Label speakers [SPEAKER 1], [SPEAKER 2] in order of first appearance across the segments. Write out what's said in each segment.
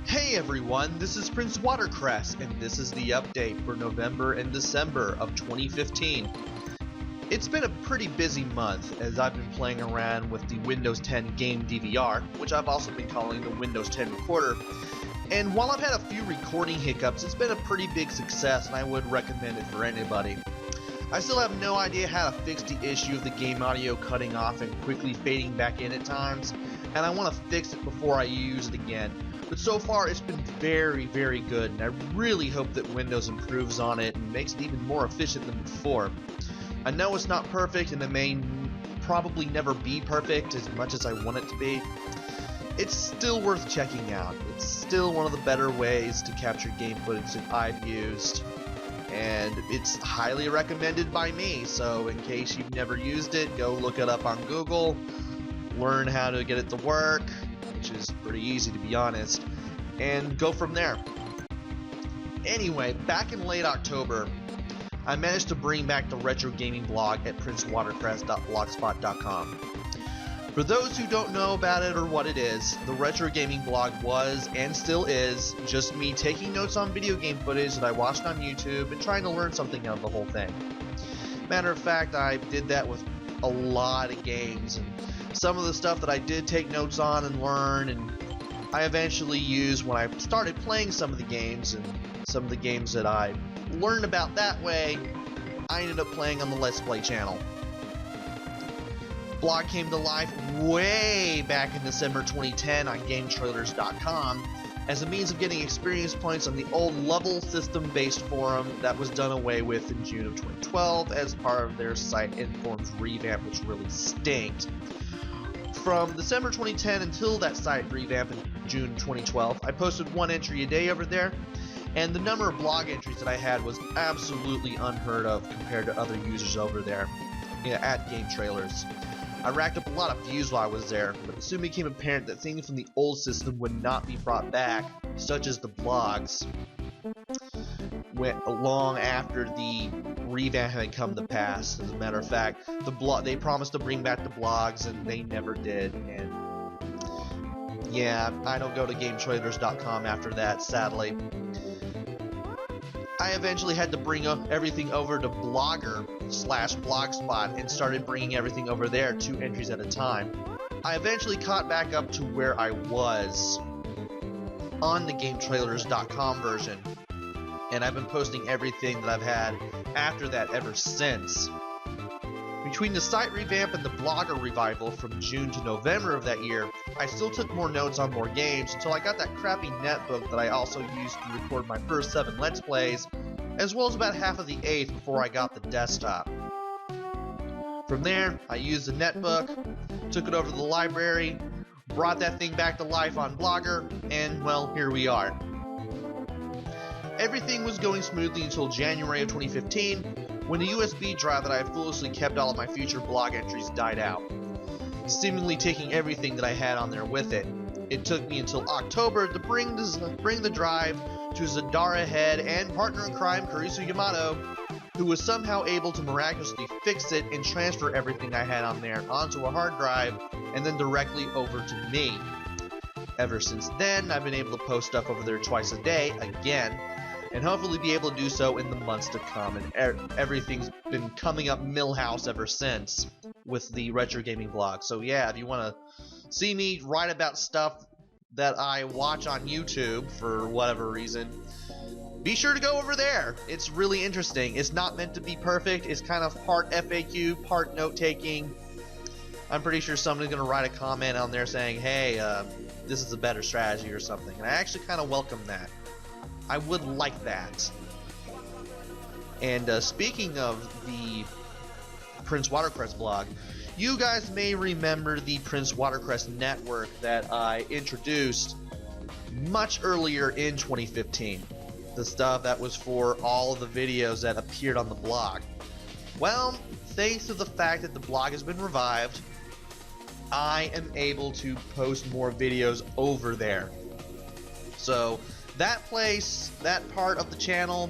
[SPEAKER 1] Hey everyone, this is PrinceWatercress, and this is the update for November and December of 2015. It's been a pretty busy month as I've been playing around with the Windows 10 Game DVR, which I've also been calling the Windows 10 Recorder. And while I've had a few recording hiccups, it's been a pretty big success and I would recommend it for anybody. I still have no idea how to fix the issue of the game audio cutting off and quickly fading back in at times, and I want to fix it before I use it again. But so far it's been very, very good, and I really hope that Windows improves on it and makes it even more efficient than before. I know it's not perfect, and it may probably never be perfect as much as I want it to be. It's still worth checking out. It's still one of the better ways to capture game footage that I've used, and it's highly recommended by me, so in case you've never used it, go look it up on Google, learn how to get it to work, which is pretty easy to be honest, and go from there. Anyway, back in late October, I managed to bring back the Retrogaming blog at PrinceWatercress.blogspot.com. For those who don't know about it or what it is, the Retrogaming blog was, and still is, just me taking notes on video game footage that I watched on YouTube and trying to learn something out of the whole thing. Matter of fact, I did that with a lot of games, and some of the stuff that I did take notes on and learn, and I eventually used when I started playing some of the games, and some of the games that I learned about that way, I ended up playing on the Let's Play channel. Blog came to life way back in December 2010 on GameTrailers.com as a means of getting experience points on the old level system based forum that was done away with in June of 2012 as part of their site and forums revamp, which really stinked. From December 2010 until that site revamp in June 2012, I posted one entry a day over there, and the number of blog entries that I had was absolutely unheard of compared to other users over there at Game Trailers. I racked up a lot of views while I was there, but it soon became apparent that things from the old system would not be brought back, such as the blogs, went long after the revamp had come to pass. As a matter of fact, they promised to bring back the blogs, and they never did. And yeah, I don't go to GameTrailers.com after that, sadly. I eventually had to bring everything over to Blogger/Blogspot and started bringing everything over there 2 entries at a time. I eventually caught back up to where I was on the GameTrailers.com version, and I've been posting everything that I've had after that ever since. Between the site revamp and the Blogger revival from June to November of that year, I still took more notes on more games until I got that crappy netbook that I also used to record my first 7 Let's Plays, as well as about half of the 8th before I got the desktop. From there, I used the netbook, took it over to the library, brought that thing back to life on Blogger, and well, here we are. Everything was going smoothly until January of 2015, when the USB drive that I had foolishly kept all of my future blog entries died out, seemingly taking everything that I had on there with it. It took me until October to bring the drive to Zadara head and partner in crime Kurisu Yamato, who was somehow able to miraculously fix it and transfer everything I had on there onto a hard drive and then directly over to me. Ever since then, I've been able to post stuff over there twice a day again, and hopefully be able to do so in the months to come, and everything's been coming up Millhouse ever since with the Retro Gaming blog. So yeah, if you want to see me write about stuff that I watch on YouTube for whatever reason, be sure to go over there. It's really interesting. It's not meant to be perfect. It's kind of part FAQ, part note-taking. I'm pretty sure somebody's going to write a comment on there saying, hey, this is a better strategy or something, and I actually kind of welcome that. I would like that. And speaking of the PrinceWatercress blog, you guys may remember the PrinceWatercress network that I introduced much earlier in 2015. The stuff that was for all of the videos that appeared on the blog. Well, thanks to the fact that the blog has been revived, I am able to post more videos over there. So that place, that part of the channel,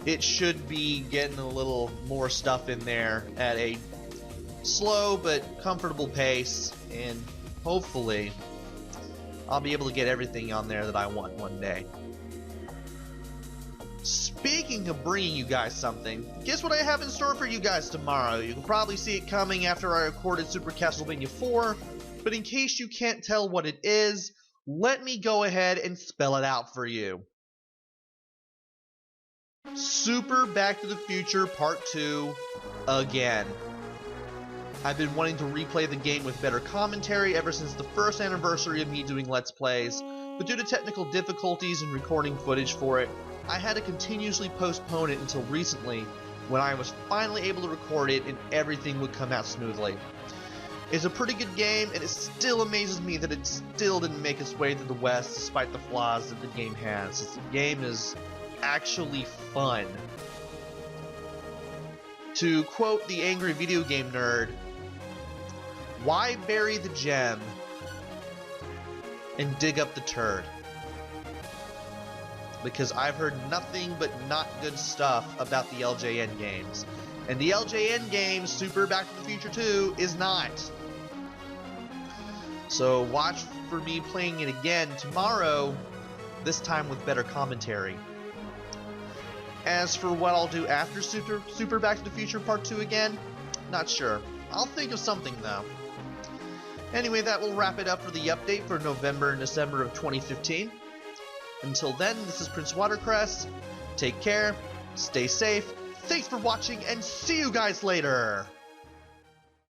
[SPEAKER 1] it should be getting a little more stuff in there at a slow but comfortable pace, and hopefully I'll be able to get everything on there that I want one day. Speaking of bringing you guys something, guess what I have in store for you guys tomorrow? You can probably see it coming after I recorded Super Castlevania 4, but in case you can't tell what it is, let me go ahead and spell it out for you. Super Back to the Future Part 2 again. I've been wanting to replay the game with better commentary ever since the first anniversary of me doing Let's Plays, but due to technical difficulties in recording footage for it, I had to continuously postpone it until recently, when I was finally able to record it and everything would come out smoothly. It's a pretty good game, and it still amazes me that it still didn't make its way to the West despite the flaws that the game has, since the game is actually fun. To quote the angry video game nerd, why bury the gem and dig up the turd? Because I've heard nothing but not good stuff about the LJN games. And the LJN game, Super Back to the Future 2, is not. So watch for me playing it again tomorrow, this time with better commentary. As for what I'll do after Super Back to the Future Part 2 again, not sure. I'll think of something though. Anyway, that will wrap it up for the update for November and December of 2015. Until then, this is PrinceWatercress. Take care, stay safe, thanks for watching, and see you guys later!